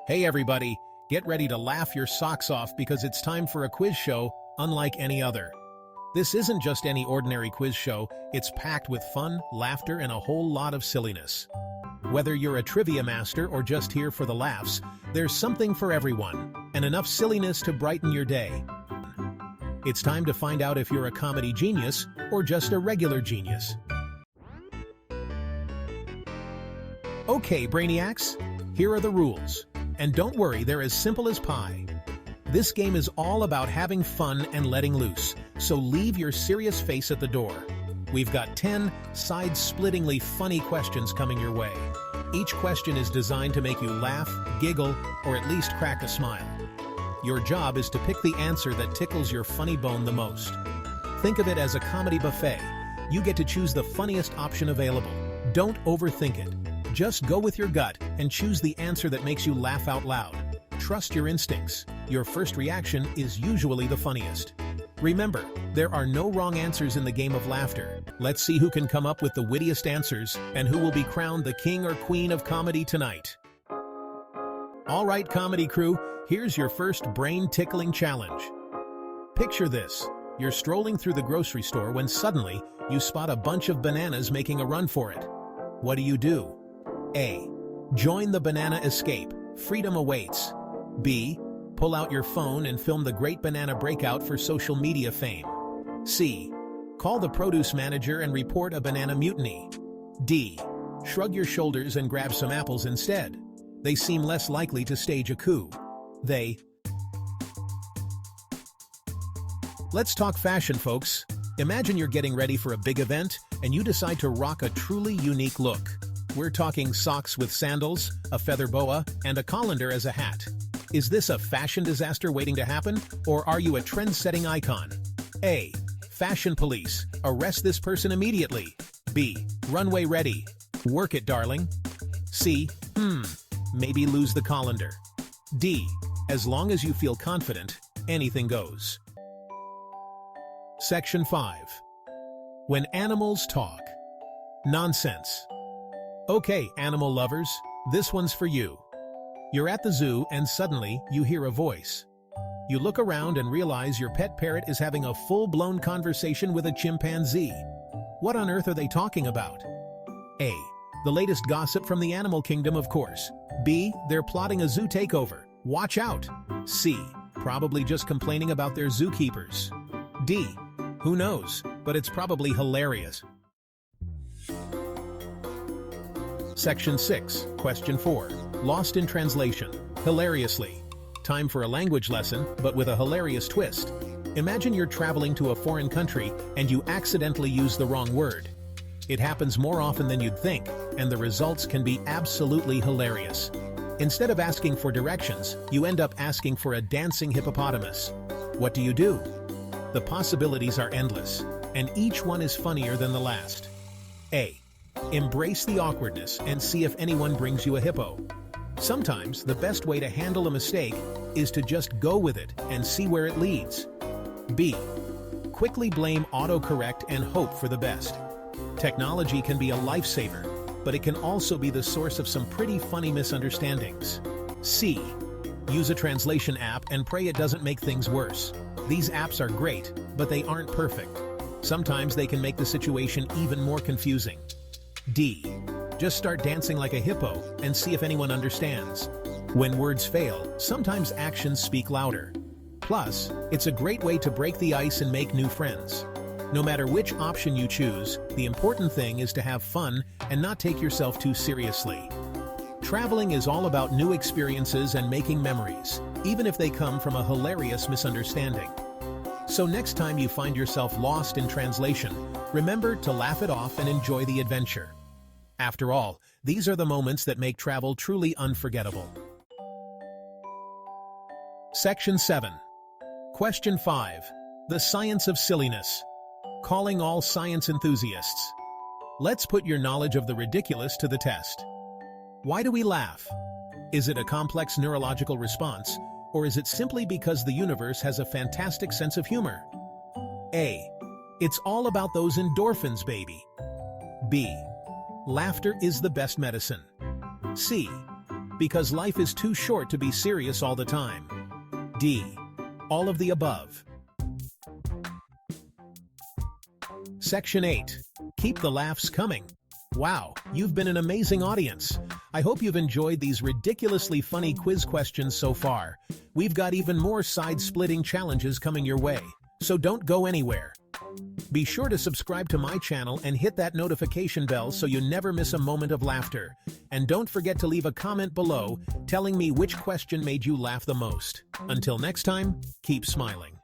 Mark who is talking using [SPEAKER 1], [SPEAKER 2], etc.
[SPEAKER 1] Hey everybody, get ready to laugh your socks off because it's time for a quiz show unlike any other. This isn't just any ordinary quiz show, it's packed with fun, laughter, and a whole lot of silliness. Whether you're a trivia master or just here for the laughs, there's something for everyone, and enough silliness to brighten your day. It's time to find out if you're a comedy genius or just a regular genius. Okay, Brainiacs, here are the rules. And don't worry, they're as simple as pie. This game is all about having fun and letting loose, so leave your serious face at the door. We've got 10 side-splittingly funny questions coming your way. Each question is designed to make you laugh, giggle, or at least crack a smile. Your job is to pick the answer that tickles your funny bone the most. Think of it as a comedy buffet. You get to choose the funniest option available. Don't overthink it. Just go with your gut and choose the answer that makes you laugh out loud. Trust your instincts. Your first reaction is usually the funniest. Remember, there are no wrong answers in the game of laughter. Let's see who can come up with the wittiest answers and who will be crowned the king or queen of comedy tonight. All right, comedy crew, here's your first brain-tickling challenge. Picture this. You're strolling through the grocery store when suddenly you spot a bunch of bananas making a run for it. What do? A. Join the banana escape. Freedom awaits. B. Pull out your phone and film the great banana breakout for social media fame. C. Call the produce manager and report a banana mutiny. D. Shrug your shoulders and grab some apples instead. They seem less likely to stage a coup. Let's talk fashion, folks. Imagine you're getting ready for a big event and you decide to rock a truly unique look. We're talking socks with sandals, a feather boa, and a colander as a hat. Is this a fashion disaster waiting to happen, or are you a trend-setting icon? A. Fashion police. Arrest this person immediately. B. Runway ready. Work it, darling. C. Maybe lose the colander. D. As long as you feel confident, anything goes. Section 5. When animals talk. Nonsense. Okay, animal lovers, this one's for you. You're at the zoo and suddenly you hear a voice. You look around and realize your pet parrot is having a full-blown conversation with a chimpanzee. What on earth are they talking about? A. The latest gossip from the animal kingdom, of course. B. They're plotting a zoo takeover. Watch out. C. Probably just complaining about their zookeepers. D. Who knows, but it's probably hilarious. Section 6, Question 4. Lost in translation. Hilariously. Time for a language lesson, but with a hilarious twist. Imagine you're traveling to a foreign country and you accidentally use the wrong word. It happens more often than you'd think, and the results can be absolutely hilarious. Instead of asking for directions, you end up asking for a dancing hippopotamus. What do? The possibilities are endless, and each one is funnier than the last. A. Embrace the awkwardness and see if anyone brings you a hippo. Sometimes the best way to handle a mistake is to just go with it and see where it leads. B. Quickly blame autocorrect and hope for the best. Technology can be a lifesaver, but it can also be the source of some pretty funny misunderstandings. C. Use a translation app and pray it doesn't make things worse. These apps are great, but they aren't perfect. Sometimes they can make the situation even more confusing. D. Just start dancing like a hippo and see if anyone understands. When words fail, sometimes actions speak louder. Plus, it's a great way to break the ice and make new friends. No matter which option you choose, the important thing is to have fun and not take yourself too seriously. Traveling is all about new experiences and making memories, even if they come from a hilarious misunderstanding. So next time you find yourself lost in translation, remember to laugh it off and enjoy the adventure. After all, these are the moments that make travel truly unforgettable. Section 7. Question 5. The science of silliness. Calling all science enthusiasts. Let's put your knowledge of the ridiculous to the test. Why do we laugh? Is it a complex neurological response, or is it simply because the universe has a fantastic sense of humor? A. It's all about those endorphins, baby. B. Laughter is the best medicine. C. Because life is too short to be serious all the time. D. All of the above. Section 8. Keep the laughs coming. Wow, you've been an amazing audience. I hope you've enjoyed these ridiculously funny quiz questions so far. We've got even more side-splitting challenges coming your way, so don't go anywhere. Be sure to subscribe to my channel and hit that notification bell so you never miss a moment of laughter. And don't forget to leave a comment below telling me which question made you laugh the most. Until next time, keep smiling.